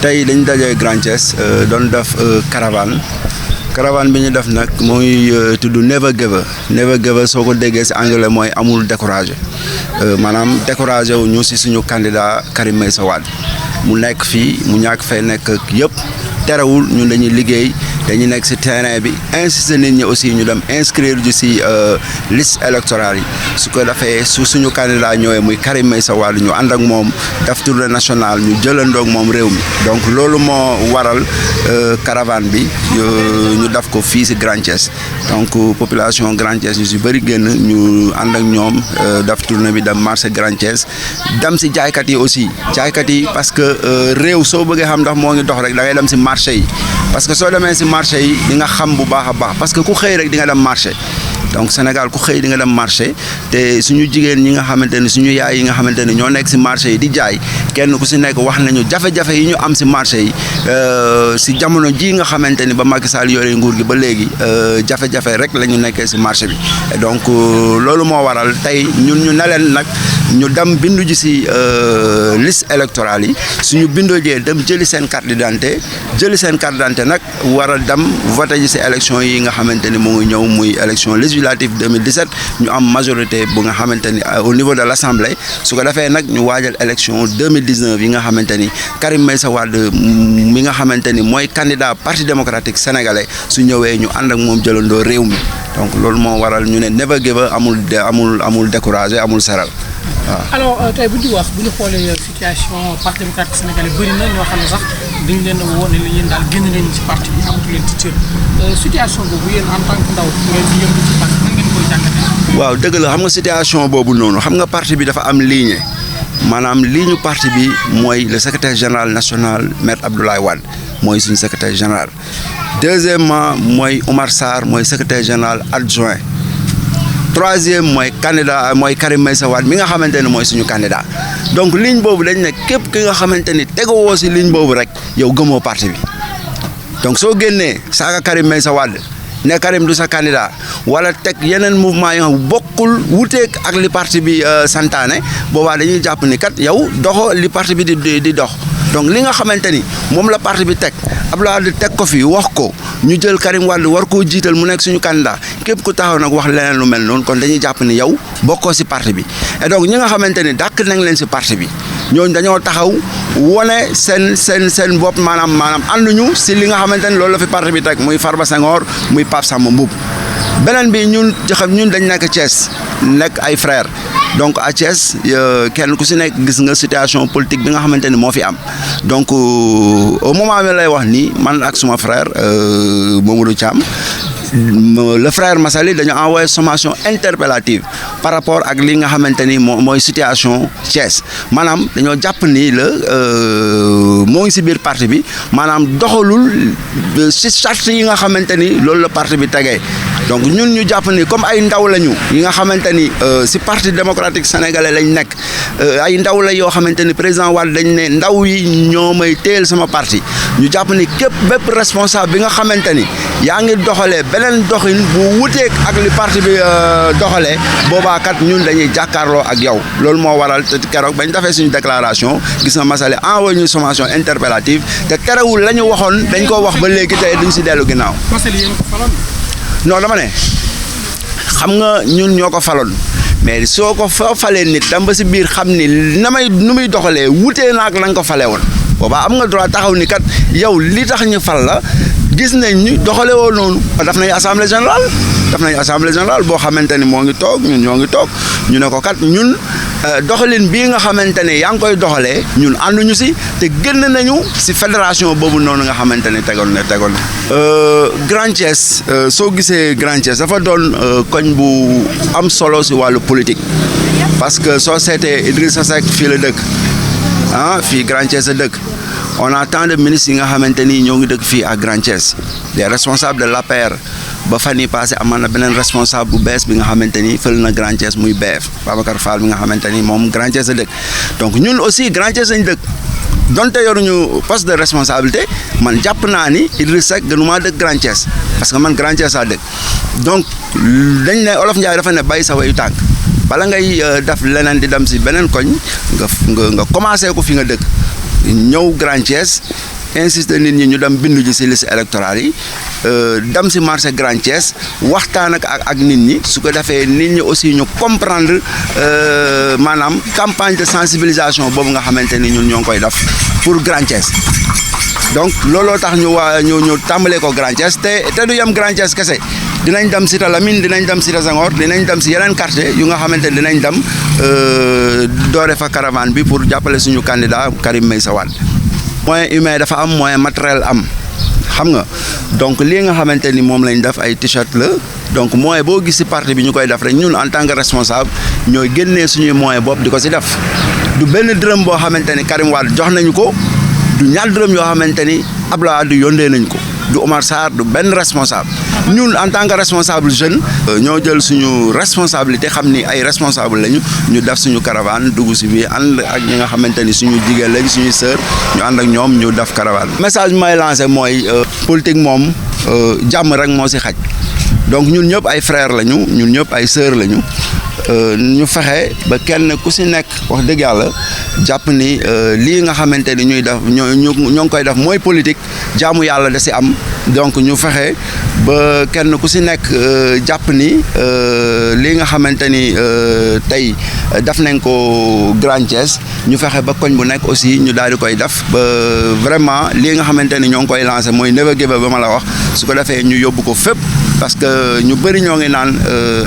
tey dañu daje Grand Thiès doon def caravane bi ñu def nag mooy tudd Never Give Up soo ko déggee si anglais mooy amul découragé maanaam découragé wu ñu si suñu candidat Karim Meïssa Wade mu nekk fii mu ñàkk fay nekk yëpp terewul ñun dañuy liggéey dañuy nekk si terrain bi insister nit ñi aussi ñu dem inscrire ju si liste électorale yi su ko defee suñu candidat ñëwee muy Karim Meïssa Wade ñu ànd ak moom def tournée nationale ñu jëlandoo ak moom réew mi donc loolu moo waral caravane bi ñu def ko fii si Grand Thiès donc population Grand Thiès ñu si bëri génn ñu ànd ak ñoom def tournée bi dem marché Grand Thiès dem si jaaykat yi aussi jaaykat yi parce que réew soo bëggee xam ndax moo ngi dox rek da ngay dem si marché yi parce que soo demee si marché yi di nga xam bu baax a baax parce que ku xëy rek di nga dem marché donc Sénégal ku xëy di nga dem marché te suñu jigéen ñi nga xamante ne suñu yaay yi nga xamante ne ñoo nekk si marché yi di jaay kenn ku si nekk wax nañu jafe-jafe yi ñu am si marché yi si jamono ji nga xamante ni ba Macky Sall yore nguur gi ba léegi jafe-jafe rek la ñu nekkee si marché bi et donc loolu moo waral tey ñun ñu ne leen nag ñu dem bindu ji si liste électorale yi suñu bindoo jee dem jëli seen carte d'identité nag war a dem voté ji si élection yi nga xamante ni moo ngi ñëw muy élection législative 2017 ñu am majorité bu nga xamante ni au niveau de l'Assemblée su ko defee nag ñu waajal élection 2019 yi nga xamante ni Karim Meïssa Wade mi nga xamante ni mooy candidat parti démocratique sénégalais su ñëwee ñu ànd ak moom jëlandoo réew mi donc loolu moo waral ñu ne Never Give Up amul découragé amul seral waaw. alors tey bu ñu xoolee situation parti démocratique sénégalais bëri na ñoo xam ne sax dañ leen a woo ne yéen daal génn nañu ci parti bi amatu leen ci cër situation boobu yéen en tant que ndaw ngeen di yëngu ci parti nan ngeen koy jàngatee. waaw dëgg la xam nga situation boobu noonu xam nga parti bi dafa am ligne maanaam ligne parti bi mooy le secrétaire général national maître Abdoulaye Wade mooy suñu secrétaire général deuxièmement mooy Oumar Sarr mooy secrétaire général adjoint. troisième mooy candidat mooy Karim Meïssa Wade mi nga xamante ne mooy suñu candidat donc ligne boobu dañ ne képp ki nga xamante ni tegoo si ligne boobu rek yow gëmoo parti bi donc soo génnee saaga Karim Meïssa Wade ne Karim du sa candidat wala teg yeneen mouvement yi nga bokkul wuteeg ak li parti bi santaane boobaa dañuy jàpp ni kat yow doxo li parti bi di dox donc li nga xamante ni moom la parti bi teg Abdoulaye Wade teg ko fi wax ko ñu jël Karim Wade war koo jiital mu nekk suñu candidat képp ku taxaw nag wax leneen lu mel noonu kon dañuy jàpp ni yow bokkoo si parti bi et donc ñi nga xamante ni dàq nañ leen si parti bi ñooñu dañoo taxaw wone seen bopp maanaam ànduñu si li nga xamante ni loolu la fi parti bi teg muy Farba Senghor muy Pape Samba Mboup beneen bi ñun dañ nekk Thiès nekk ay frères donc à Thiès kenn ku si nekk gis nga situation politique bi nga xamante ni moo fi am donc au moment bi lay wax nii man ak suma frère Mamadou Thiam le frère Massali dañu envoyé sommation interpellative par rapport ak li nga xamante ni mooy situation Thiès maanaam dañoo jàpp ni moo ngi si biir parti bi maanaam doxalul si charte yi nga xamante ni loolu la parti bi tegee donc ñun ñu jàpp ni comme ay ndaw lañu yi nga xamante ni si parti démocratique sénégalais lañ nekk ay ndaw la yoo xamante ni président Wade dañ ne ndaw yi ñoo may téyel sama parti ñu jàpp ni bépp responsable bi nga xamante ni yaa ngi doxalee beneen doxin bu wuteek ak li parti bi doxalee boobaa kat ñun dañuy jàkkaarloo ak yow loolu moo waral te keroog bañ defee suñu déclaration gis nga Massaly envoyé ñu sommation interpellative te terewul la ñu waxoon dañ koo wax ba léegi tey duñ si dellu ginnaaw. non dama ne xam nga ñun ñoo ko faloon mais soo ko falee nit dam ba si biir xam ni nu muy doxalee wutee naag la nga ko falee woon boobaa am nga droit taxaw ni kat yow li tax ñu fal la gis nañ ñu doxalee woon noonu daf nañu assemblée générale boo xamante ni moo ngi toog ñun ñoo ngi toog ñu ne ko kat ñun doxalin bii nga xamante ne yaa ngi koy doxalee ñun ànduñu si te génn nañu si fédération boobu noonu nga xamante ne tegoon na. Grand Thiès soo gisee Grand Thiès dafa doon koñ bu am solo si wàllu politique parce que soo seetee Idrissa Seck fii la dëkk fii Grand Thiès la dëkk. On a tant de ministres yi nga xamante ni ñoo ngi dëkk fii à Grand Thiès les responsables de l'APR ba fan yii passé amoon na beneen responsable bu bees bi nga xamante ni fël na Grand Thiès muy BF Babacar Fall bi nga xamante ni moom Grand Thiès la dëkk donc ñun aussi Grand Thiès lañ dëkk donte yoruñu poste de responsabilité man jàpp naa ni Idriss Seck gënumaa dëkk Grand Thiès parce que man Grand Thiès laa dëkk donc dañ ne Olof Ndiaye dafa ne bàyyi sa wayu tànk bala ngay def leneen di dem si beneen koñ nga commencé ko fi nga dëkk. ñëw Grand Thiès insister nit ñi ñu dem bindu ji ci liste électorale yi dem ci marché Grand Thiès waxtaan ak nit ñi su ko defee nit ñi aussi ñu comprendre maanaam campagne de sensibilisation boobu nga xamante ni ñun ñoo ngi koy def pour Grand Thiès. Donc looloo tax ñu tàmbalee ko Grand Thiès te du yem Grand Thiès kese dinañ dem Cité Lamine dinañ dem Cité Senghor dinañ dem ci yeneen quartier yu nga xamante ne dinañ dem doore fa caravane bi pour jàppale suñu candidat Karim Meïssa Wade. Moyen humain dafa am moyen matériel am xam nga donc lii nga xamante ni moom lañ def ay t-shirt la donc moyen boo gis ci parti bi ñu koy def rek ñun en tant que responsable ñooy génnee suñuy moyen bopp di ko ci def du benn dërëm boo xamante ni Karim Wade jox nañu ko du ñaar dërëm yoo xamante ni Abdoulaye Wade yóndee nañ ko du Omar Sarr du benn responsable ñun en tant que responsable jeune ñoo jël suñu responsabilité xam ni ay responsable lañu ñu def suñu caravane dugg ci biir ànd ak ñi nga xamante ni suñu jigéen lañ suñuy sœur ñu ànd ak ñoom ñu def caravane. Message bi may lancé mooy politique moom jàmm rek moo ci xaj donc ñun ñëpp ay frères lañu ñun ñëpp ay sœurs lañu. ñu fexe ba kenn ku ci nekk wax dëgg yàlla jàpp ni lii nga xamante ni ñuy def ñoo ngi koy def mooy politique jaamu yàlla da ci am donc ñu fexe ba kenn ku ci nekk jàpp ni lii nga xamante ni tey def nañ ko Grand Thiès ñu fexe ba koñ bu nekk aussi ñu daal di koy def ba vraiment lii nga xamante ni ñoo ngi koy lancé mooy never give up ba ma la wax su ko defee ñu yóbbu ko fépp parce que ñu bëri ñoo ngi naan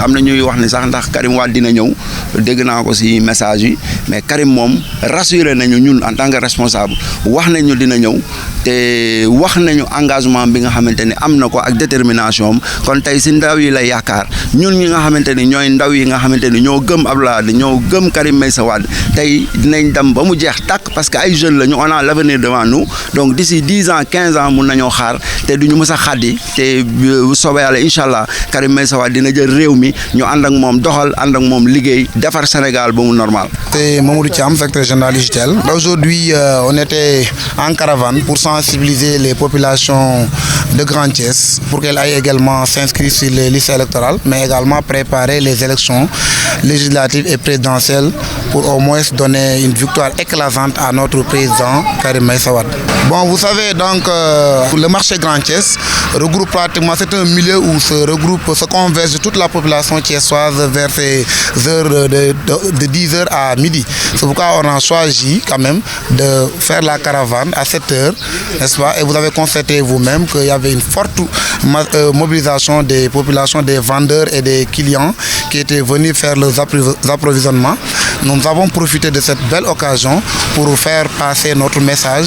am na ñuy wax ni sax ndax Karim Wade dina ñëw dégg naa ko ci message yi mais Karim moom rassuré nañu ñun en tant que responsable wax nañu dina ñëw te wax nañu engagement bi nga xamante ni am na ko ak détermination am kon tey ci ndaw yi lay yaakaar ñun ñi nga xamante ni ñooy ndaw yi nga xamante ni ñoo gëm Abdoulaye Wade ñoo gëm Karim Meïssa Wade tey dinañ dem ba mu jeex tàkk parce que ay jeunes la ñu on a l'avenir devant nous donc d'ici 10 ans 15 ans mun nañoo xaar te duñu mës a xaddi te bu soobee yàlla incha allah Karim Meïssa Wade dina jël réew mi ñu ànd ak moom doxal ànd ak moom liggéey defar Sénégal ba mu normal. C'est Mamadou Thiam, secrétaire général UJTL. Aujourd'hui, on était en caravane pour sensibiliser les populations de Grand Thiès pour qu'elles aillent également s'inscrire sur les listes électorales, mais également préparer les élections législatives et présidentielles pour au moins donner une victoire éclatante à notre président Karim Meïssa Wade. Bon, vous savez donc le marché Grand Thiès regroupe pratiquement, c'est un milieu où se converge toute la population thiessoise vers ces heures de 10h à midi. C'est pourquoi on a choisi quand même de faire la caravane à 7h, n'est-ce pas? Et vous avez constaté vous-même qu'il y avait une forte mobilisation des populations, des vendeurs et des clients qui étaient venus faire leurs approvisionnements. Nous avons profité de cette belle occasion pour faire passer notre message,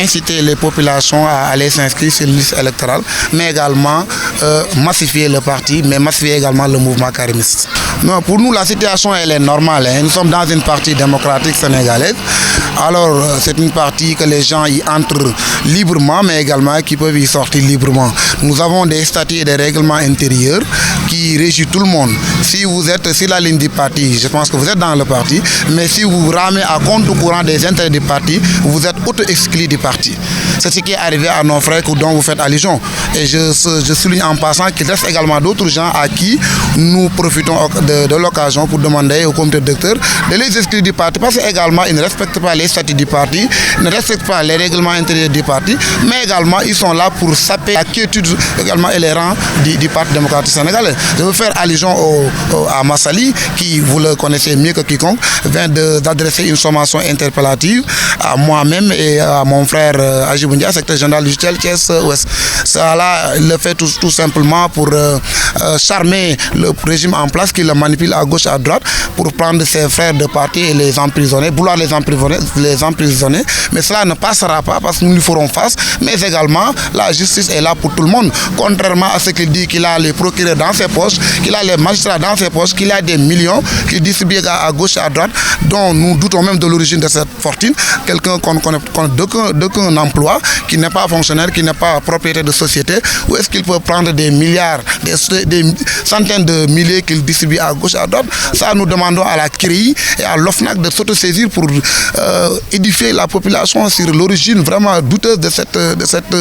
inciter les populations à aller s'inscrire sur les listes électorales, mais également massifier le parti, mais massifier également le mouvement karimiste. Non, pour nous, la situation elle est normale. Nous sommes dans une partie démocratique sénégalaise. Alors, c'est une partie que les gens y entrent librement, mais également qui peuvent y sortir librement. Nous avons des statuts et des règlements intérieurs qui régissent tout le monde. Si vous êtes sur la ligne du parti, je pense que vous êtes dans le parti, mais si vous ramez à compte courant des intérêts du parti, vous êtes auto-exclu du parti. C'est ce qui est arrivé à nos frères dont vous faites allusion. Et je souligne en passant qu'il reste également d'autres gens à qui nous profitons de l'occasion pour demander au comité directeur de les exclure du parti parce qu'également ils ne respectent pas les statuts du parti, ne respectent pas les règlements intérieurs du parti, mais également ils sont là pour saper la quiétude également et les rangs du Parti démocratique sénégalais. Je veux faire allusion à Massali qui, vous le connaissez mieux que quiconque, vient d'adresser une sommation interpellative à moi-même et à mon frère Agibou Ndiaye, secrétaire général du UJTL Thiès-Ouest. Cela le fait tout simplement pour charmer le régime en place qui le manipule à gauche à droite pour prendre ses frères de parti et les emprisonner, vouloir les emprisonner. Mais cela ne passera pas parce que nous lui ferons face. Mais également, la justice est là pour tout le monde. Contrairement à ce qu'il dit qu'il a les procureurs dans ses poches, qu'il a les magistrats dans ses poches, qu'il a des millions qu'il distribue à gauche et à droite, dont nous doutons même de l'origine de cette fortune. Quelqu'un qu'on ne connaît d'aucun emploi, qui n'est pas fonctionnaire, qui n'est pas propriétaire de société. Où est-ce qu'il peut prendre des milliards, des centaines de milliers qu'ils distribuent à gauche, à droite. Ça, nous demandons à la CREI et à l'OFNAC de s'autosaisir pour édifier la population sur l'origine vraiment douteuse de cette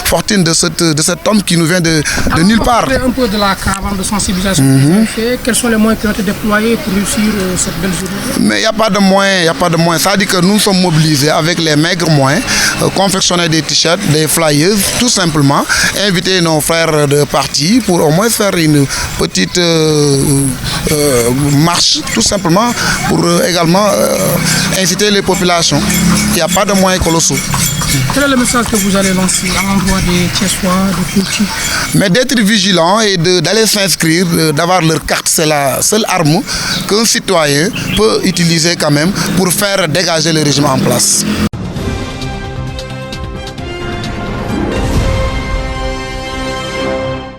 fortune, de cet homme qui nous vient de nulle part. Un peu de la caravane de sensibilisation que vous avez fait. Quels sont les moyens qui ont été déployés pour réussir cette belle journée? Mais il n'y a pas de moyens, il n'y a pas de moyens. Ça dit que nous sommes mobilisés avec les maigres moyens, confectionner des t-shirts, des flyers, tout simplement, inviter nos frères de parti pour au moins faire une petite marche, tout simplement, pour également inciter les populations. Il n'y a pas de moyens colossaux. Quel est le message que vous allez lancer à l'endroit des Thiessois, des Koutiou? Mais d'être vigilant et d'aller s'inscrire, d'avoir leur carte, c'est la seule arme qu'un citoyen peut utiliser quand même pour faire dégager le régime en place.